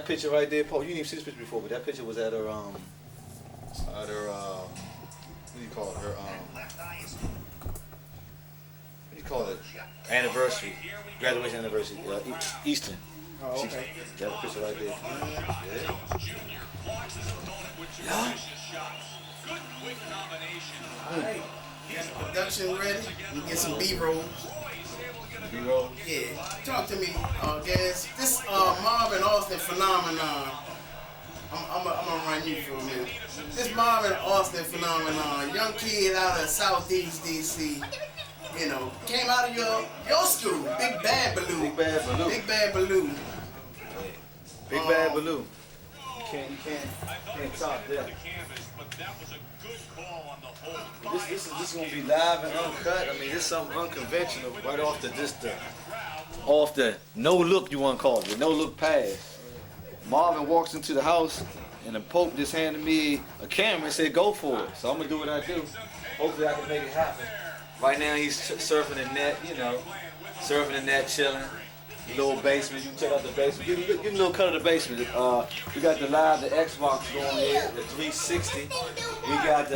picture right there, Paul. You didn't even see this picture before, but that picture was at her what do you call it? Her what do you call it? Anniversary, graduation anniversary, Eastern. Oh, okay. That picture right there. Yeah. Alright. Got the production ready. We get some B-rolls. B-roll? Yeah. Talk to me, guys. This Marvin Austin phenomenon. I'm gonna run you for a minute. This Marvin Austin phenomenon, young kid out of Southeast DC, you know, came out of your school, Big Bad Baloo. Big Bad Baloo. Big Bad Baloo. Big Bad Baloo. You can't top that. This is gonna be live and uncut. I mean, this is something unconventional right off the no look, you wanna call it, the no look pass. Marvin walks into the house and the Pope just handed me a camera and said go for it. So I'm gonna do what I do. Hopefully I can make it happen. Right now he's surfing the net, you know, surfing the net, chilling. Little basement, you can check out the basement. Give me a little cut of the basement. We got the Xbox going here, the 360. We got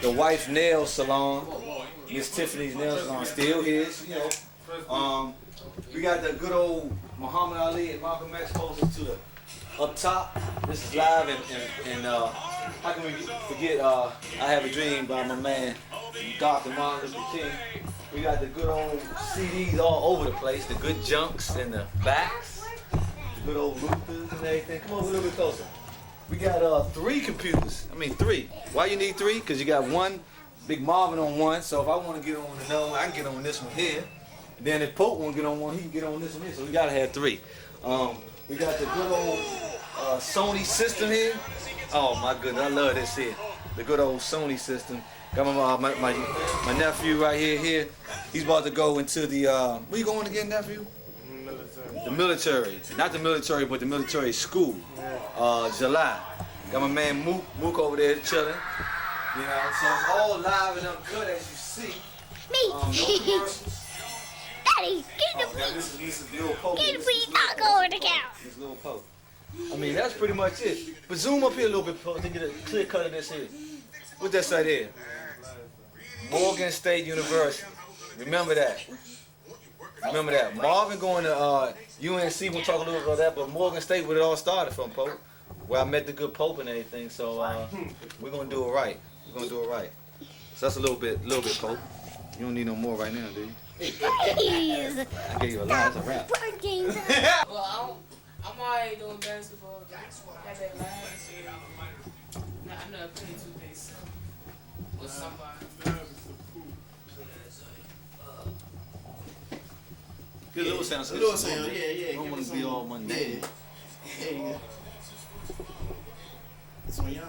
the wife's nail salon, Miss Tiffany's nail salon, still his, you know. We got the good old Muhammad Ali and Malcolm X posing to the up top. This is live and how can we forget I Have a Dream by my man Dr. Martin Luther King. We got the good old CDs all over the place, the good junks and the backs, the good old Luthers and everything. Come over a little bit closer. We got 3 computers. I mean 3. Why you need 3? Because you got one Big Marvin on one, so if I want to get on another one, I can get on this one here. And then if Pope want to get on one, he can get on this one here. So we got to have 3. We got the good old Sony system here. Oh my goodness, I love this here. The good old Sony system. Got my nephew right here. He's about to go into the, where you going again, nephew? Military. The military. Not the military, but the military school. July. Got my man Mook over there chilling. You know, so it's all live and uncut as you see. Me. Daddy, get the This is little Pope. Get the weed not over the couch. This little Pope. I mean, that's pretty much it. But zoom up here a little bit, Pope, to get a clear cut of this here. What's that right here? Morgan State University. Remember that. Remember that. Marvin going to UNC, we'll talk a little bit about that, but Morgan State, where it all started from, Pope. Where I met the good Pope and everything, so we're going to do it right. We're going to do it right. So that's a little bit, Pope. You don't need no more right now, do you? Please. I gave you a lot, that's a wrap. Working. Well, I'm already doing basketball. Got that last year. I know I played 2K with somebody. Good little sound. A little sound, yeah. I don't want to be all mundane. Yeah. There you go. It's on y'all.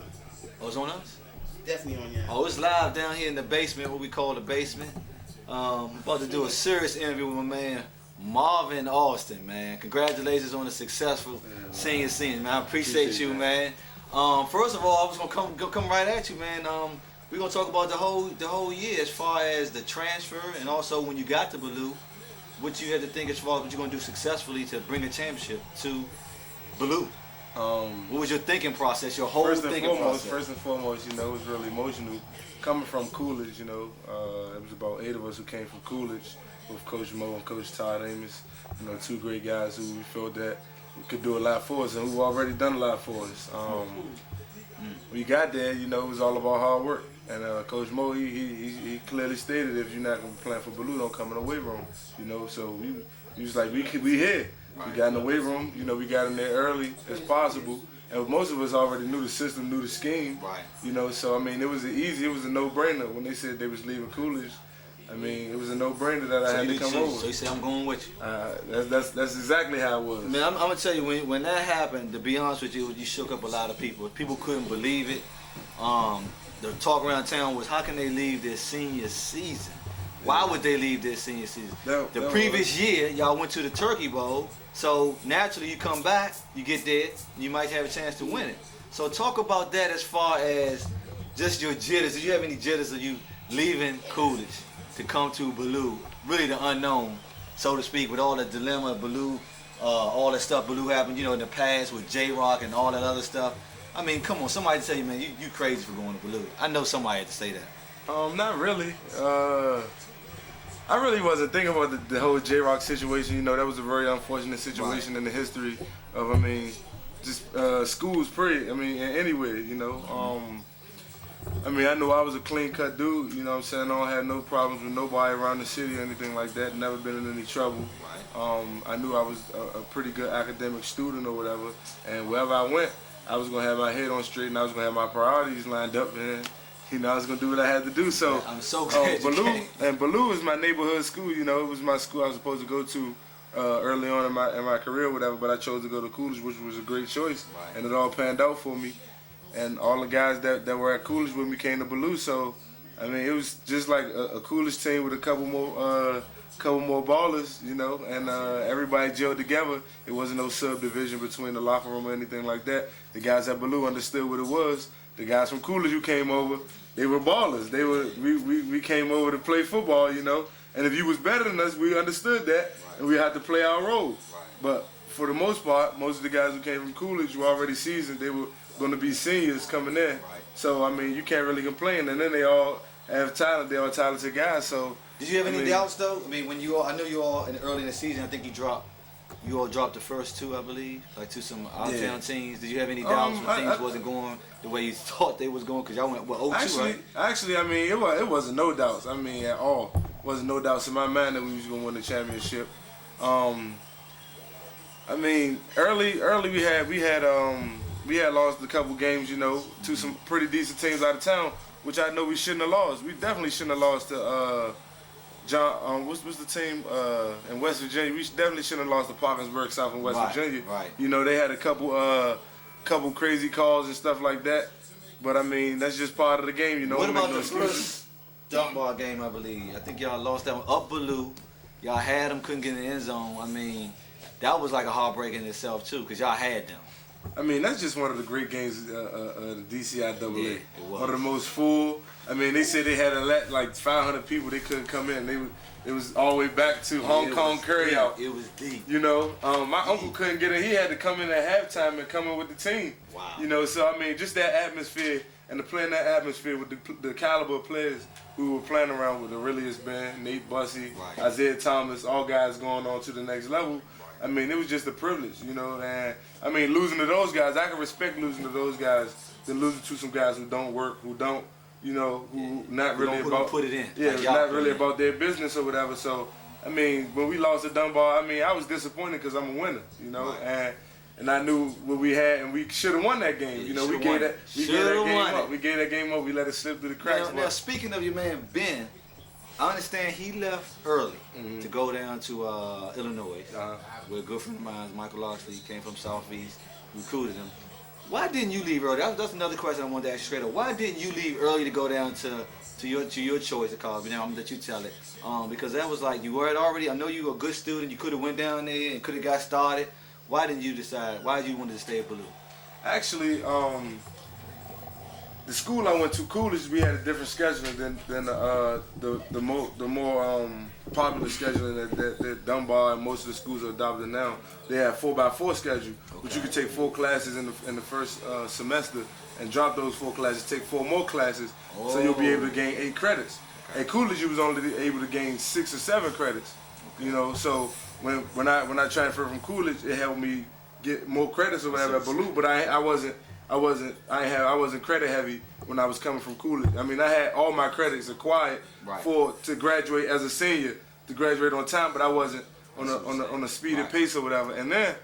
Oh, it's on us? Definitely on y'all. Oh, it's live down here in the basement, what we call the basement. About to do a serious interview with my man Marvin Austin, man. Congratulations on the successful senior season, man. I appreciate you, man. First of all, I was gonna come right at you, man. We're gonna talk about the whole year as far as the transfer and also when you got to Baloo, what you had to think as far as what you're gonna do successfully to bring a championship to Baloo. What was your thinking process, your whole thinking process? First and foremost, you know, it was really emotional. Coming from Coolidge, you know, it was about 8 of us who came from Coolidge with Coach Mo and Coach Todd Amos, you know, 2 great guys who we felt that could do a lot for us and who've already done a lot for us. We got there, you know, it was all about hard work. And Coach Mo, he clearly stated if you're not going to be playing for Baloo, don't come in the weight room, you know. So we was like, we here. We got in the weight room, you know, we got in there early as possible. And most of us already knew the system, knew the scheme, Right. you know, so I mean, it was a no-brainer when they said they was leaving Coolidge. I mean, it was a no-brainer that I had to come over. So you say, I'm going with you. That's exactly how it was. Man, I'm gonna tell you, when that happened, to be honest with you, you shook up a lot of people. People couldn't believe it. The talk around town was, how can they leave their senior season? Why would they leave their senior season? The previous year, y'all went to the Turkey Bowl, so naturally you come back, you get there, you might have a chance to win it. So talk about that as far as just your jitters. Did you have any jitters of you leaving Coolidge to come to Baloo, really the unknown, so to speak, with all the dilemma of Baloo all that stuff Blue happened, you know, in the past with J-Rock and all that other stuff. I mean, come on, somebody tell you, man, you crazy for going to Blue. I know somebody had to say that. Not really. I really wasn't thinking about the whole J-Rock situation. You know, that was a very unfortunate situation in the history of, I mean, just schools, period. I mean, anywhere, you know. I mean, I knew I was a clean-cut dude, you know what I'm saying? I don't have no problems with nobody around the city or anything like that. Never been in any trouble. I knew I was a pretty good academic student or whatever. And wherever I went, I was going to have my head on straight and I was going to have my priorities lined up. And, you know, I was going to do what I had to do. So, I'm so glad Ballou is my neighborhood school. You know, it was my school I was supposed to go to early on in my career or whatever. But I chose to go to Coolidge, which was a great choice. And it all panned out for me. And all the guys that were at Coolidge with me came to Ballou, so I mean it was just like a Coolidge team with a couple more ballers, you know, and everybody gelled together. It wasn't no subdivision between the locker room or anything like that. The guys at Ballou understood what it was. The guys from Coolidge who came over, they were ballers. We came over to play football, you know. And if you was better than us, we understood that, and we had to play our role. But for the most part, most of the guys who came from Coolidge were already seasoned. They were going to be seniors coming in. So, I mean, you can't really complain. And then they all have talent. They're all talented guys. So, did you have any doubts, though? I mean, when I know you all early in the season, I think you all dropped the first two, I believe, like to some out-of-town teams. Did you have any doubts when things wasn't going the way you thought they was going? Because y'all went, 0-2, right? Actually, I mean, it wasn't no doubts. I mean, at all. It wasn't no doubts in my mind that we was going to win the championship. I mean, early we had lost a couple games, you know, to some pretty decent teams out of town, which I know we shouldn't have lost. We definitely shouldn't have lost to what's the team in West Virginia? We definitely shouldn't have lost to Parkinsburg South in West Virginia. You know, they had a couple crazy calls and stuff like that. But I mean, that's just part of the game, you know. What about the first dunk ball game, I believe? I think y'all lost that one up Ballou. Y'all had them, couldn't get in the end zone. I mean, that was like a heartbreak in itself too, because y'all had them. I mean, that's just one of the great games the DCIAA. Yeah, one of the most full. I mean, they said they had like 500 people. They couldn't come in. It was all the way back to Hong Kong carryout. It was deep. You know, my uncle couldn't get in. He had to come in at halftime and come in with the team. Wow. You know, so I mean, just that atmosphere and to play in that atmosphere with the caliber of players who were playing around with Aurelius Ben, Nate Bussey, Isaiah Thomas, all guys going on to the next level. I mean, it was just a privilege, you know, and I mean, losing to those guys, I can respect losing to those guys than losing to some guys who don't work, who don't, you know, who not really about put it in. Yeah, like not really about their business or whatever. So, I mean, when we lost to Dunbar, I mean, I was disappointed because I'm a winner, you know, and I knew what we had, and we should have won that game. Yeah, you know, we gave that game up. We gave that game up. We let it slip through the cracks. Now, speaking of your man Ben, I understand he left early to go down to Illinois with a good friend of mine, Michael Loxley. He came from Southeast, recruited him. Why didn't you leave early? That's another question I wanted to ask you straight up. Why didn't you leave early to go down to your choice of college? Now I'm gonna let you tell it, because that was like you were already. I know you were a good student. You could have went down there and could have got started. Why didn't you decide? Why did you want to stay at Ballou? Actually, the school I went to, Coolidge, we had a different scheduling than the more popular scheduling that Dunbar and most of the schools are adopting now. They have 4x4 schedule, which you could take 4 classes in the first semester and drop those 4 classes, take 4 more classes, so you'll be able to gain 8 credits. At Coolidge, you was only able to gain 6 or 7 credits. You know, so when I transferred from Coolidge, it helped me get more credits or whatever at Ballou, but I wasn't credit heavy when I was coming from Coolidge. I mean, I had all my credits acquired to graduate as a senior, to graduate on time, but I wasn't on a speed and pace or whatever. And then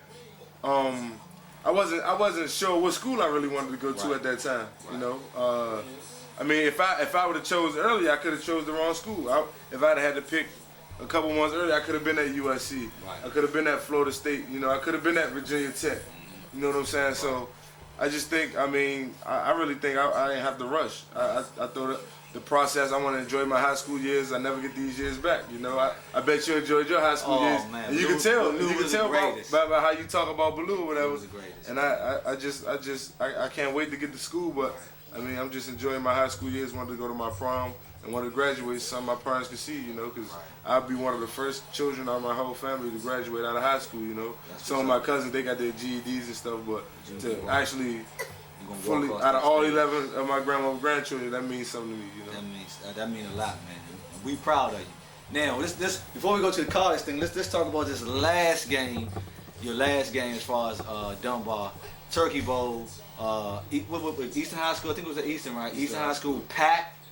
I wasn't sure what school I really wanted to go to at that time. You know, I mean, if I would have chose early, I could have chose the wrong school. If I'd had to pick a couple months earlier, I could have been at UNC. I could have been at Florida State. You know, I could have been at Virginia Tech. You know what I'm saying? So I just think, I mean, I really think I didn't have to rush. I the process. I want to enjoy my high school years. I never get these years back. You know, I bet you enjoyed your high school years. Man. And you can tell. Blue You can was tell the greatest. about how you talk about Baloo or whatever. It was the greatest. And I can't wait to get to school. But I mean, I'm just enjoying my high school years. Wanted to go to my prom and wanted to graduate. Something my parents could see. You know, because I'll be one of the first children out of my whole family to graduate out of high school. You know, some of my cousins they got their GEDs and stuff, but to actually fully out of all 11 of my grandchildren, that means something to me. You know, that means a lot, man. And we proud of you. Now, this before we go to the college thing, let's talk about this last game. Your last game as far as Dunbar Turkey Bowl. What Eastern High School? I think it was at Eastern, right? Eastern High School packed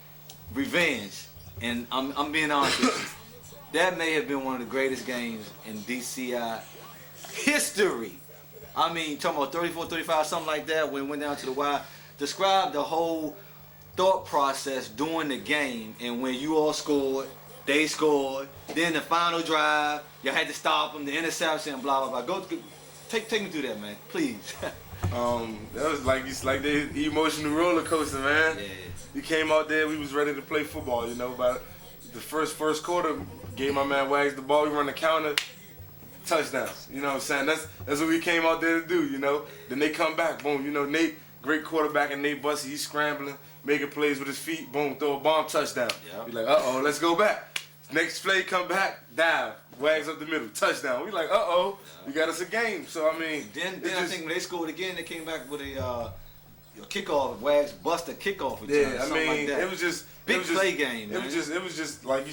revenge, and I'm being honest with you. That may have been one of the greatest games in DCI history. I mean, talking about 34-35, something like that, when it went down to the wire. Describe the whole thought process during the game, and when you all scored, they scored, then the final drive, y'all had to stop them, the interception, blah, blah, blah. Take me through that, man, please. That was like the emotional roller coaster, man. Yeah. We came out there, we was ready to play football, you know, by the first quarter, gave my man Wags the ball, we run the counter, touchdowns. You know what I'm saying? That's what we came out there to do, you know. Then they come back, boom, you know, Nate, great quarterback, and Nate Bussey, he's scrambling, making plays with his feet, boom, throw a bomb, touchdown. Yep. You're like, uh-oh, let's go back. Next play, come back, dive, Wags up the middle, touchdown. We like, uh-oh, we got us a game. So, I mean. Then I think when they scored again, they came back with a kickoff, Wags bust a kickoff return, Yeah, I something mean, like that. it was just Big play game, man. It was just like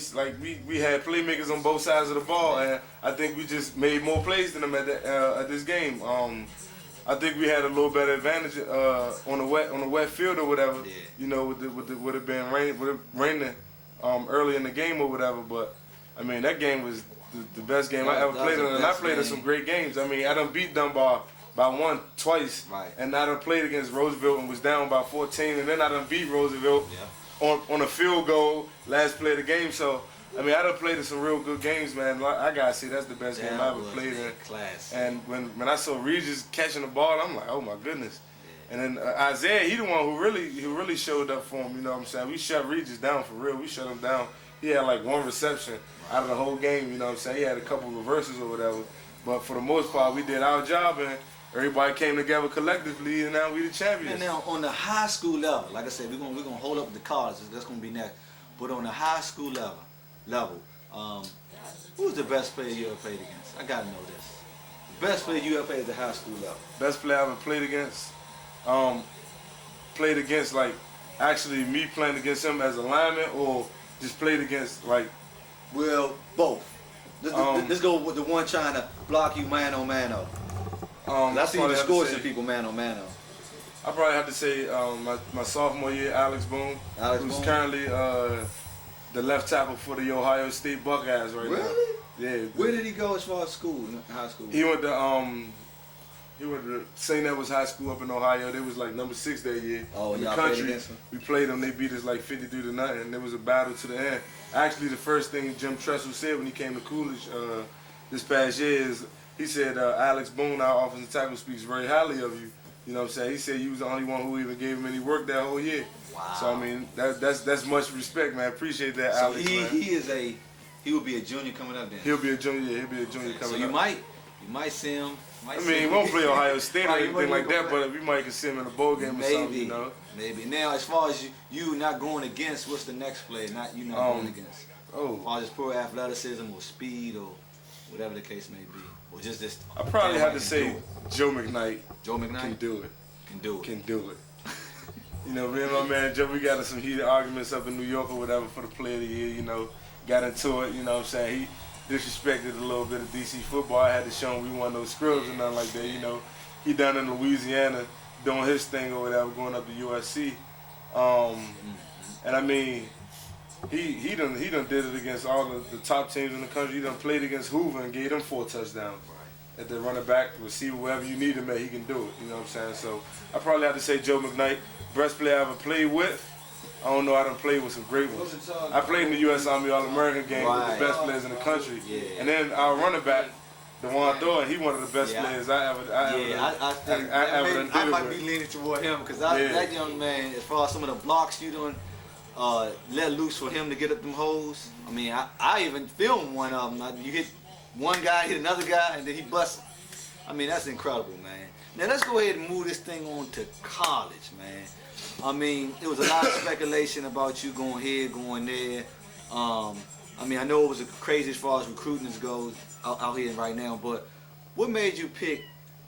we had playmakers on both sides of the ball, and I think we just made more plays than them at this game. I think we had a little better advantage on the wet field or whatever. Yeah. You know, would have been raining early in the game or whatever. But I mean, that game was the best game I ever played in, and I played in some great games. I mean, I done beat Dunbar by twice, right. And I done played against Roosevelt and was down by 14, and then I done beat Roosevelt. Yeah. On a field goal, last play of the game. So, I mean, I done played in some real good games, man. I gotta say, that's the best game I ever played in. Class. And when I saw Regis catching the ball, I'm like, oh my goodness. Yeah. And then Isaiah, he the one who really showed up for him. You know what I'm saying? We shut Regis down for real. We shut him down. He had like one reception out of the whole game. You know what I'm saying? He had a couple reverses or whatever. But for the most part, we did our job, and everybody came together collectively, and now we the champions. And now on the high school level, like I said, we're gonna hold up the college. That's gonna be next. But on the high school level, who's the best player you ever played against? I gotta know this. The best player you ever played at the high school level. Best player I ever played against. Played against like actually me playing against him as a lineman, or just played against like. Well, both. Let's go with the one trying to block you man on man on. I see you score some people man on man on. I probably have to say my sophomore year, Alex Boone, who's currently the left tackle for the Ohio State Buckeyes right now. Really? Yeah. Where did he go as far as school, high school? He went to St. Edwards High School up in Ohio. They was like number 6 that year. Oh, in the y'all country. played against them? We played them. They beat us like 53-0, and it was a battle to the end. Actually, the first thing Jim Tressel said when he came to Coolidge this past year is, he said, Alex Boone, our offensive tackle, speaks very highly of you. You know what I'm saying? He said you was the only one who even gave him any work that whole year. Wow. So I mean, that's much respect, man. Appreciate that, So Alex. Man. he will be a junior coming up then. He'll be a junior. Yeah, he'll be a junior coming So you up. might see him. I mean, he won't play Ohio State or Right, anything like that, but we might can see him in a bowl game or something, you know. Maybe. Now, as far as you not going against, what's the next play? Not going against. Oh. As far as poor athleticism or speed or whatever the case may be, or just this. I probably have to say Joe McKnight. Joe McKnight can do it. Can do it. You know, me and my man Joe, we got in some heated arguments up in New York or whatever for the play of the year. You know, got into it. You know what I'm saying? He disrespected a little bit of DC football. I had to show him we weren't no scrubs or nothing like that. You know, he down in Louisiana doing his thing or whatever, going up to USC. And I mean, he done did it against all the top teams in the country. He done played against Hoover and gave them 4 touchdowns. At the running back, receiver, wherever you need him at, he can do it. You know what I'm saying? So I probably have to say Joe McKnight, best player I ever played with. I don't know, I done played with some great ones. I played in the U.S. Army All-American game with the best players in the country. Yeah. And then our running back, DeJuan Thornton, he one of the best players I ever I might be leaning toward him because that young man, as far as some of the blocks you done let loose for him to get up them hoes. I mean, I even filmed one of them. You hit one guy, hit another guy, and then he busts. I mean, that's incredible, man. Now let's go ahead and move this thing on to college, man. I mean, there was a lot of speculation about you going here, going there. I mean, I know it was crazy as far as recruiting goes out here right now, but what made you pick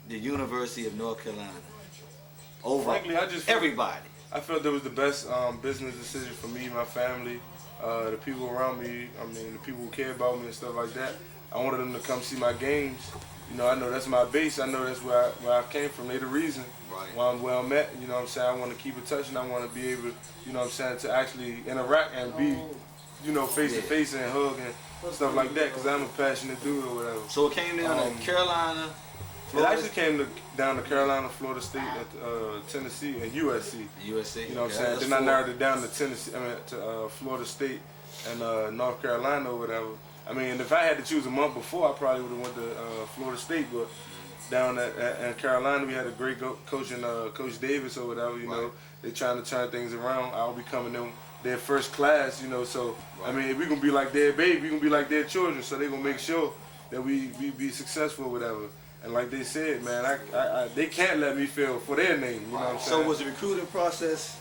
the University of North Carolina over Frankly, I just everybody? I felt it was the best business decision for me, my family, the people around me. I mean, the people who care about me and stuff like that. I wanted them to come see my games. You know, I know that's my base. I know that's where I came from. They're the reason why I'm where I'm at. You know what I'm saying? I want to keep in touch and I want to be able, you know what I'm saying, to actually interact and be, you know, face to face and hug and stuff like that because I'm a passionate dude or whatever. So it came down to Carolina, Florida? It actually came down to Carolina, Florida State, Tennessee, and USC. USC. You know what I'm saying? Then I narrowed it down to Tennessee, to Florida State and North Carolina or whatever. I mean, if I had to choose a month before, I probably would have went to Florida State, but down at Carolina, we had a great coach in Coach Davis or whatever, you know. They're trying to turn things around. I'll be coming in their first class, you know, so, I mean, we're going to be like their baby, we're going to be like their children, so they're going to make sure that we be successful or whatever. And like they said, man, they can't let me fail for their name, you know what I'm saying? So was the recruiting process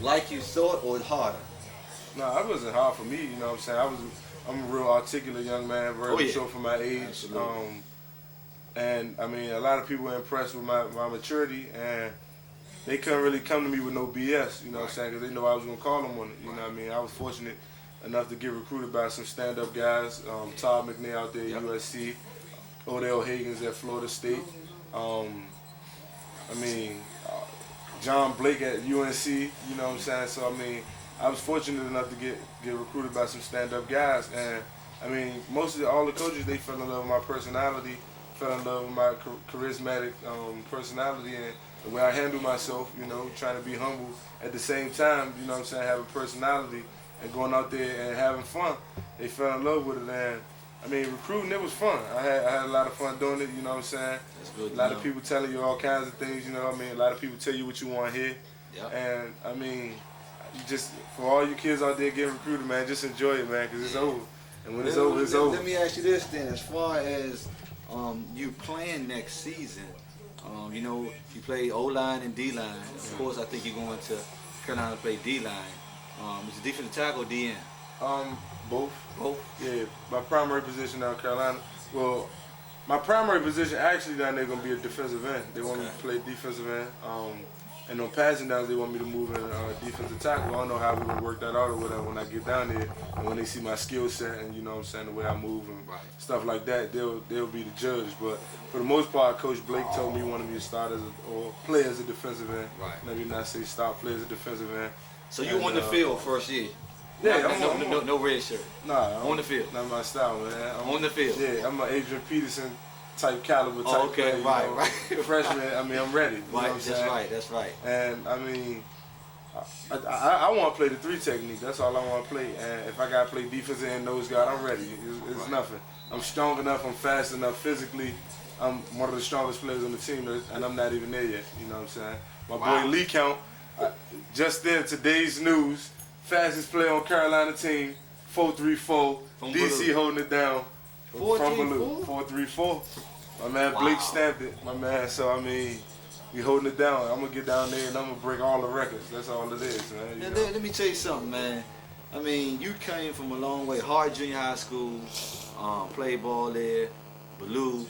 like you thought or harder? No, it wasn't hard for me, you know what I'm saying? I'm a real articulate young man, very mature for my age. And I mean, a lot of people were impressed with my maturity, and they couldn't really come to me with no BS, you know what I'm saying, because they know I was going to call them on it, you know what I mean? I was fortunate enough to get recruited by some stand-up guys, Todd McNair out there at USC, Odell Higgins at Florida State, I mean, John Blake at UNC, you know what I'm saying? So, I mean, I was fortunate enough to get recruited by some stand-up guys, and I mean, all the coaches, they fell in love with my personality, fell in love with my charismatic personality and the way I handle myself, you know, trying to be humble at the same time, you know what I'm saying, having personality and going out there and having fun. They fell in love with it, and I mean, recruiting, it was fun. I had a lot of fun doing it, you know what I'm saying? That's good. A lot of people telling you all kinds of things, you know what I mean? A lot of people tell you what you want to hear. Yep. And I mean, just for all you kids out there getting recruited, man, just enjoy it, man, because it's over. And when it's over, it's over. Let me ask you this then, as far as you playing next season, you know, you play O-line and D-line. Of course, I think you're going to Carolina to play D-line. Is it defensive tackle or DN? Both. Both? Yeah, my primary position down in Carolina. Well, my primary position actually down there going to be a defensive end. They want me to play defensive end. And on passing downs, they want me to move in defensive tackle. I don't know how we're going to work that out or whatever when I get down there. And when they see my skill set and, you know what I'm saying, the way I move and stuff like that, they'll be the judge. But for the most part, Coach Blake told me he wanted me to start or play as a defensive end. Maybe not say start, play as a defensive end. So you on the field first year? Yeah, no red shirt. Nah, on the field. Not my style, man. On the field. Yeah, I'm an Adrian Peterson type caliber type okay, player, right. Freshman, I mean, I'm ready. You know what I'm saying? That's right. And I mean, I want to play the 3 technique. That's all I want to play. And if I got to play defensive end, nose guard, I'm ready. It's nothing. I'm strong enough. I'm fast enough physically. I'm one of the strongest players on the team, and I'm not even there yet. You know what I'm saying? My boy Lee Count, just then, today's news, fastest player on Carolina team, 4.34. DC holding it down. 4.34. My man Blake stamped it, my man. So I mean, we holding it down. I'm gonna get down there and I'm gonna break all the records. That's all it is, man. Let me tell you something, man. I mean, you came from a long way. Hard Junior High School, played ball there, Blue.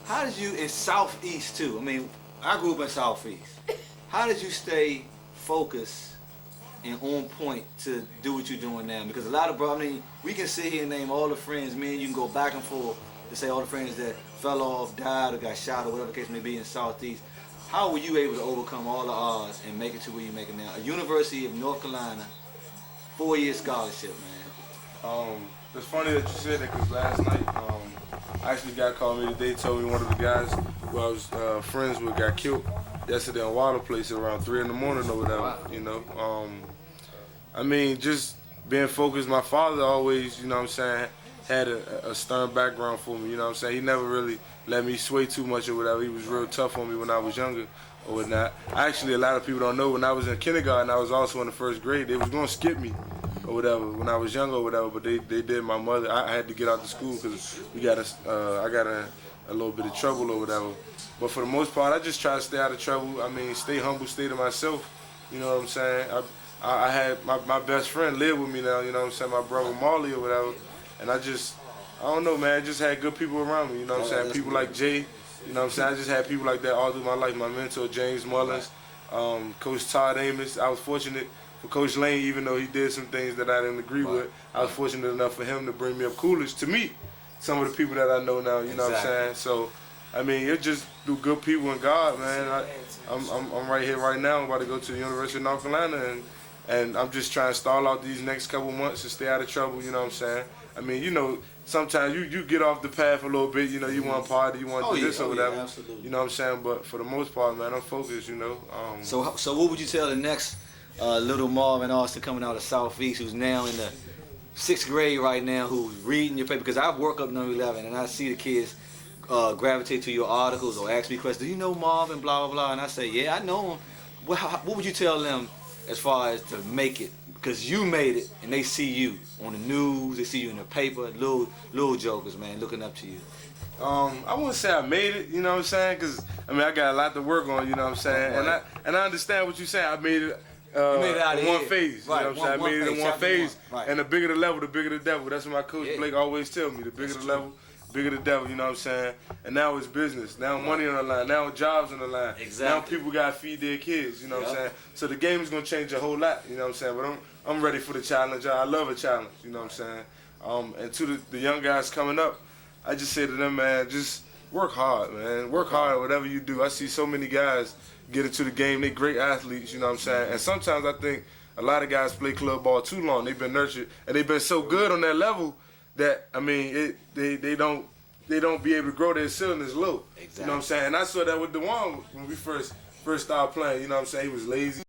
How did you in Southeast too? I mean, I grew up in Southeast. How did you stay focused and on point to do what you're doing now? Because a lot of I mean, we can sit here and name all the friends, me and you can go back and forth to say all the friends that fell off, died, or got shot, or whatever the case may be in Southeast. How were you able to overcome all the odds and make it to where you're making now? A University of North Carolina, 4-year scholarship, man. It's funny that you said that because last night, actually a guy called me today, told me one of the guys who I was friends with got killed yesterday in Water Place around 3 in the morning or whatever, you know. I mean, just being focused. My father always, you know what I'm saying, had a stern background for me, you know what I'm saying? He never really let me sway too much or whatever. He was real tough on me when I was younger or whatnot. Actually, a lot of people don't know, when I was in kindergarten, I was also in the first grade. They was going to skip me or whatever when I was younger or whatever, but they did. My mother, I had to get out to school because I got a little bit of trouble or whatever. But for the most part, I just try to stay out of trouble. I mean, stay humble, stay to myself. You know what I'm saying? I had my best friend live with me now, you know what I'm saying, my brother Marley or whatever. And I don't know, man, I just had good people around me, you know what I'm saying? People like Jay, you know what I'm saying? I just had people like that all through my life. My mentor, James Mullins, Coach Todd Amos. I was fortunate for Coach Lane, even though he did some things that I didn't agree with. I was fortunate enough for him to bring me up Coolidge to meet some of the people that I know now, you know what I'm saying? So, I mean, it's just through good people and God, man. I'm right here right now. I'm about to go to the University of North Carolina, and I'm just trying to stall out these next couple months and stay out of trouble, you know what I'm saying? I mean, you know, sometimes you get off the path a little bit, you know, you want to party, you want to do this or whatever. Absolutely. You know what I'm saying? But for the most part, man, I'm focused, you know. So what would you tell the next little Marvin Austin coming out of Southeast, who's now in the 6th grade right now, who's reading your paper? Because I work up number 11 and I see the kids gravitate to your articles or ask me questions. Do you know Marvin, blah, blah, blah? And I say, yeah, I know him. What would you tell them as far as to make it? Because you made it, and they see you on the news, they see you in the paper, little jokers, man, looking up to you. I wouldn't say I made it, you know what I'm saying? Because, I mean, I got a lot to work on, you know what I'm saying? Right. And I understand what you're saying. I made it, made it out in of one here. phase, Right. you know what I'm saying? I made it in one phase, Right. and the bigger the level, the bigger the devil. That's what my coach Blake always tell me. The bigger the level, bigger the devil, you know what I'm saying? And now it's business. Now money on the line. Now jobs on the line. Exactly. Now people got to feed their kids, you know what I'm saying? So the game is going to change a whole lot, you know what I'm saying? But I'm ready for the challenge. I love a challenge, you know what I'm saying? And to the young guys coming up, I just say to them, man, just work hard, man. Work hard at whatever you do. I see so many guys get into the game. They great athletes, you know what I'm saying? And sometimes I think a lot of guys play club ball too long. They've been nurtured, and they've been so good on that level that, I mean, they don't be able to grow their ceiling as low. Exactly. You know what I'm saying? And I saw that with DeJuan when we first started playing, you know what I'm saying? He was lazy.